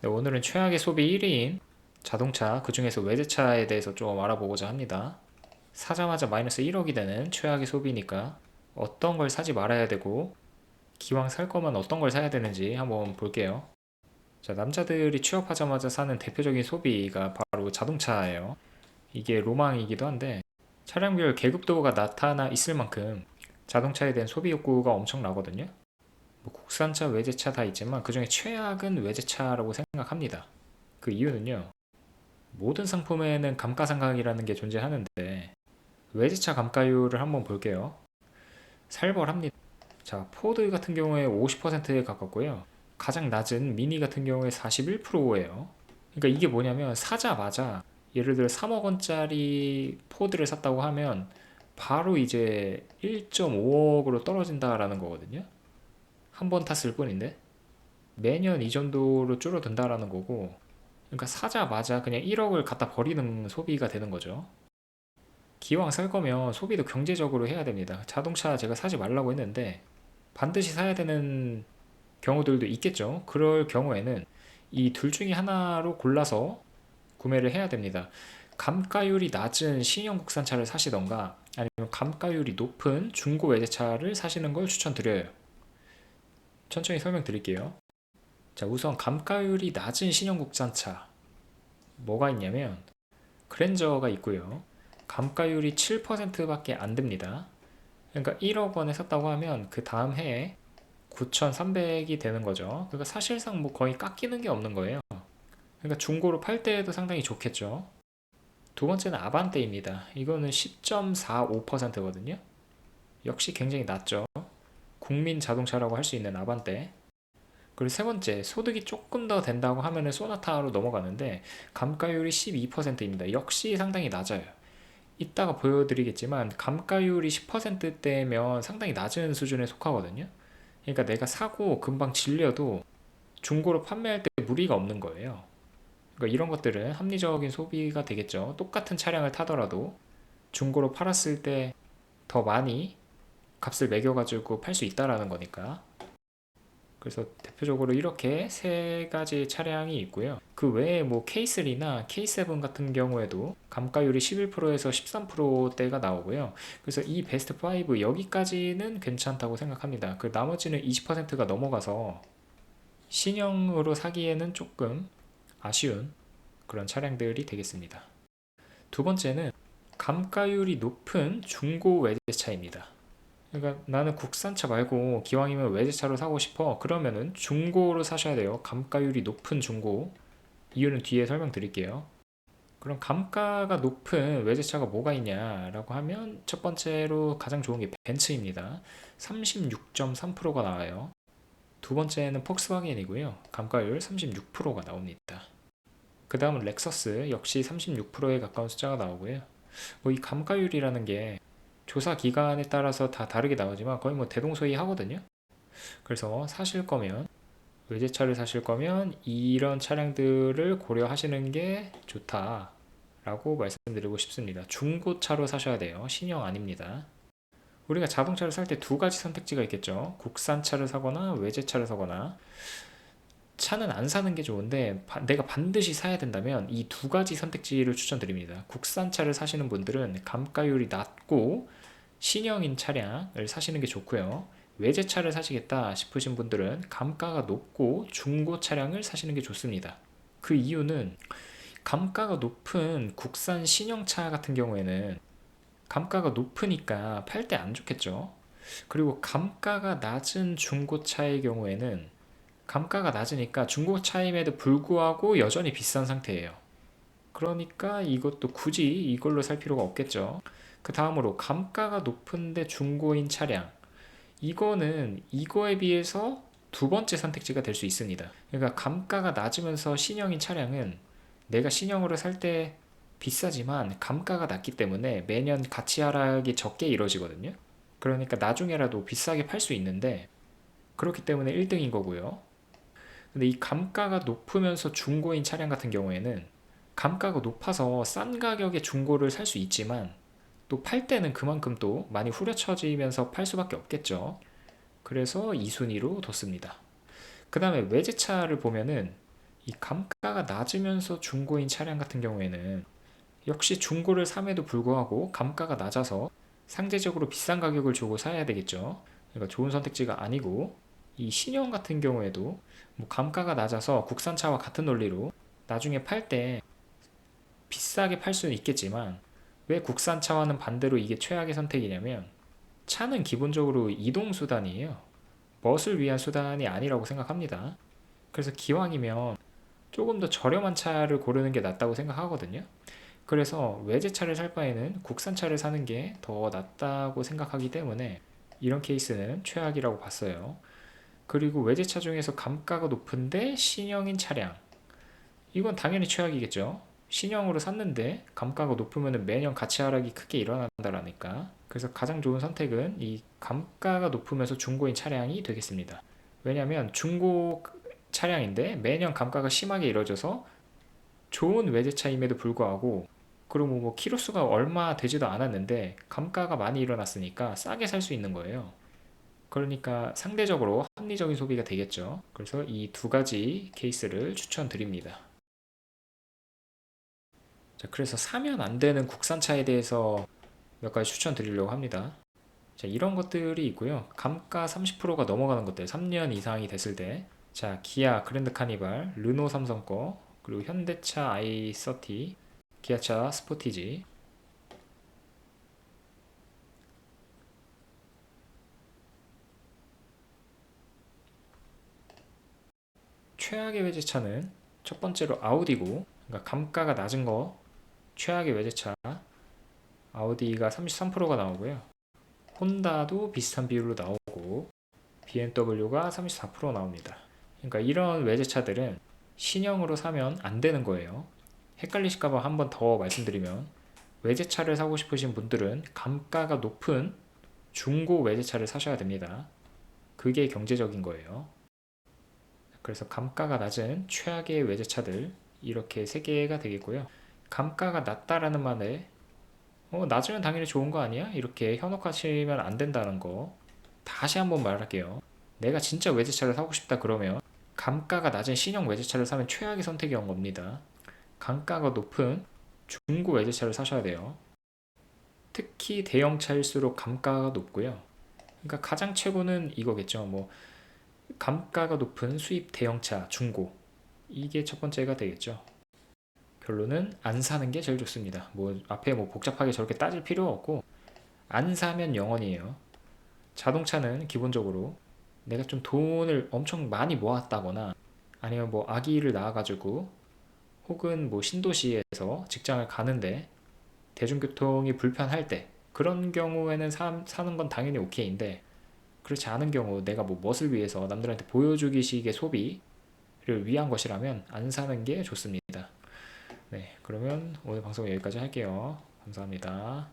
네, 오늘은 최악의 소비 1위인 자동차, 그 중에서 외제차에 대해서 좀 알아보고자 합니다. 사자마자 마이너스 1억이 되는 최악의 소비니까 어떤 걸 사지 말아야 되고 기왕 살 거면 어떤 걸 사야 되는지 한번 볼게요. 자, 남자들이 취업하자마자 사는 대표적인 소비가 바로 자동차예요. 이게 로망이기도 한데 차량별 계급도가 나타나 있을 만큼 자동차에 대한 소비 욕구가 엄청나거든요. 뭐 국산차, 외제차 다 있지만 그 중에 최악은 외제차라고 생각합니다. 그 이유는요, 모든 상품에는 감가상각이라는 게 존재하는데 외제차 감가율을 한번 볼게요. 살벌합니다. 자, 포드 같은 경우에 50%에 가깝고요. 가장 낮은 미니 같은 경우에 41%예요. 그러니까 이게 뭐냐면 사자마자 예를 들어 3억 원짜리 포드를 샀다고 하면 바로 이제 1.5억으로 떨어진다라는 거거든요. 한 번 탔을 뿐인데 매년 이 정도로 줄어든다라는 거고, 그러니까 사자마자 그냥 1억을 갖다 버리는 소비가 되는 거죠. 기왕 살 거면 소비도 경제적으로 해야 됩니다. 자동차 제가 사지 말라고 했는데 반드시 사야 되는 경우들도 있겠죠. 그럴 경우에는 이 둘 중에 하나로 골라서 구매를 해야 됩니다. 감가율이 낮은 신형 국산차를 사시던가 아니면 감가율이 높은 중고 외제차를 사시는 걸 추천드려요. 천천히 설명드릴게요. 자, 우선 감가율이 낮은 신형 국산차 뭐가 있냐면 그랜저가 있고요. 감가율이 7%밖에 안 됩니다. 그러니까 1억 원에 샀다고 하면 그 다음 해에 9,300이 되는 거죠. 그러니까 사실상 뭐 거의 깎이는 게 없는 거예요. 그러니까 중고로 팔 때에도 상당히 좋겠죠. 두 번째는 아반떼입니다. 이거는 10.45%거든요. 역시 굉장히 낮죠. 국민 자동차라고 할 수 있는 아반떼. 그리고 세 번째, 소득이 조금 더 된다고 하면은 소나타로 넘어가는데 감가율이 12%입니다. 역시 상당히 낮아요. 이따가 보여드리겠지만 감가율이 10%대면 상당히 낮은 수준에 속하거든요. 그러니까 내가 사고 금방 질려도 중고로 판매할 때 무리가 없는 거예요. 그러니까 이런 것들은 합리적인 소비가 되겠죠. 똑같은 차량을 타더라도 중고로 팔았을 때 더 많이 값을 매겨가지고 팔 수 있다라는 거니까. 그래서 대표적으로 이렇게 세 가지 차량이 있고요. 그 외에 뭐 K3나 K7 같은 경우에도 감가율이 11%에서 13%대가 나오고요. 그래서 이 베스트 5 여기까지는 괜찮다고 생각합니다. 그 나머지는 20%가 넘어가서 신형으로 사기에는 조금 아쉬운 그런 차량들이 되겠습니다. 두 번째는 감가율이 높은 중고 외제차입니다. 그러니까 나는 국산차 말고 기왕이면 외제차로 사고 싶어. 그러면은 중고로 사셔야 돼요. 감가율이 높은 중고. 이유는 뒤에 설명드릴게요. 그럼 감가가 높은 외제차가 뭐가 있냐라고 하면 첫 번째로 가장 좋은 게 벤츠입니다. 36.3%가 나와요. 두 번째는 폭스바겐이고요. 감가율 36%가 나옵니다. 그 다음은 렉서스 역시 36%에 가까운 숫자가 나오고요. 뭐 이 감가율이라는 게 조사 기간에 따라서 다 다르게 나오지만 거의 뭐 대동소이하거든요. 그래서 사실 거면 외제차를 사실 거면 이런 차량들을 고려하시는 게 좋다라고 말씀드리고 싶습니다. 중고차로 사셔야 돼요. 신형 아닙니다. 우리가 자동차를 살 때 두 가지 선택지가 있겠죠. 국산차를 사거나 외제차를 사거나. 차는 안 사는 게 좋은데 내가 반드시 사야 된다면 이 두 가지 선택지를 추천드립니다. 국산차를 사시는 분들은 감가율이 낮고 신형인 차량을 사시는 게 좋고요. 외제차를 사시겠다 싶으신 분들은 감가가 높고 중고 차량을 사시는 게 좋습니다. 그 이유는 감가가 높은 국산 신형차 같은 경우에는 감가가 높으니까 팔 때 안 좋겠죠. 그리고 감가가 낮은 중고차의 경우에는 감가가 낮으니까 중고차임에도 불구하고 여전히 비싼 상태예요. 그러니까 이것도 굳이 이걸로 살 필요가 없겠죠. 그 다음으로 감가가 높은데 중고인 차량, 이거는 이거에 비해서 두 번째 선택지가 될 수 있습니다. 그러니까 감가가 낮으면서 신형인 차량은 내가 신형으로 살 때 비싸지만 감가가 낮기 때문에 매년 가치 하락이 적게 이루어지거든요. 그러니까 나중에라도 비싸게 팔 수 있는데 그렇기 때문에 1등인 거고요. 근데 이 감가가 높으면서 중고인 차량 같은 경우에는 감가가 높아서 싼 가격에 중고를 살 수 있지만 또 팔 때는 그만큼 또 많이 후려쳐지면서 팔 수밖에 없겠죠. 그래서 2순위로 뒀습니다. 그 다음에 외제차를 보면은 이 감가가 낮으면서 중고인 차량 같은 경우에는 역시 중고를 삼에도 불구하고 감가가 낮아서 상대적으로 비싼 가격을 주고 사야 되겠죠. 그러니까 좋은 선택지가 아니고, 이 신형 같은 경우에도 뭐 감가가 낮아서 국산차와 같은 논리로 나중에 팔 때 비싸게 팔 수는 있겠지만, 왜 국산차와는 반대로 이게 최악의 선택이냐면, 차는 기본적으로 이동수단이에요. 멋을 위한 수단이 아니라고 생각합니다. 그래서 기왕이면 조금 더 저렴한 차를 고르는 게 낫다고 생각하거든요. 그래서 외제차를 살 바에는 국산차를 사는 게 더 낫다고 생각하기 때문에 이런 케이스는 최악이라고 봤어요. 그리고 외제차 중에서 감가가 높은데 신형인 차량, 이건 당연히 최악이겠죠. 신형으로 샀는데 감가가 높으면 매년 가치 하락이 크게 일어난다라니까. 그래서 가장 좋은 선택은 이 감가가 높으면서 중고인 차량이 되겠습니다. 왜냐하면 중고 차량인데 매년 감가가 심하게 이뤄져서 좋은 외제차임에도 불구하고, 그리고 뭐 키로수가 얼마 되지도 않았는데 감가가 많이 일어났으니까 싸게 살 수 있는 거예요. 그러니까 상대적으로 합리적인 소비가 되겠죠. 그래서 이 두 가지 케이스를 추천드립니다. 자, 그래서 사면 안 되는 국산차에 대해서 몇 가지 추천드리려고 합니다. 자, 이런 것들이 있고요. 감가 30%가 넘어가는 것들, 3년 이상이 됐을 때, 자, 기아 그랜드 카니발, 르노 삼성 거, 그리고 현대차 i30, 기아차 스포티지. 최악의 외제차는 첫 번째로 아우디고, 그러니까 감가가 낮은 거 최악의 외제차 아우디가 33%가 나오고요. 혼다도 비슷한 비율로 나오고 BMW가 34% 나옵니다. 그러니까 이런 외제차들은 신형으로 사면 안 되는 거예요. 헷갈리실까봐 한 번 더 말씀드리면, 외제차를 사고 싶으신 분들은 감가가 높은 중고 외제차를 사셔야 됩니다. 그게 경제적인 거예요. 그래서 감가가 낮은 최악의 외제차들, 이렇게 세 개가 되겠고요. 감가가 낮다라는 말에 낮으면 당연히 좋은 거 아니야? 이렇게 현혹하시면 안 된다는 거 다시 한번 말할게요. 내가 진짜 외제차를 사고 싶다 그러면 감가가 낮은 신형 외제차를 사면 최악의 선택이 온 겁니다. 감가가 높은 중고 외제차를 사셔야 돼요. 특히 대형차일수록 감가가 높고요. 그러니까 가장 최고는 이거겠죠. 뭐 감가가 높은 수입 대형차 중고, 이게 첫 번째가 되겠죠. 결론은 안 사는 게 제일 좋습니다. 뭐 앞에 뭐 복잡하게 저렇게 따질 필요 없고, 안 사면 영원이에요. 자동차는 기본적으로 내가 좀 돈을 엄청 많이 모았다거나, 아니면 뭐 아기를 낳아가지고, 혹은 뭐 신도시에서 직장을 가는데 대중교통이 불편할 때, 그런 경우에는 사는 건 당연히 오케이인데, 그렇지 않은 경우 내가 뭐 멋을 위해서 남들한테 보여주기식의 소비를 위한 것이라면 안 사는 게 좋습니다. 네, 그러면 오늘 방송 여기까지 할게요. 감사합니다.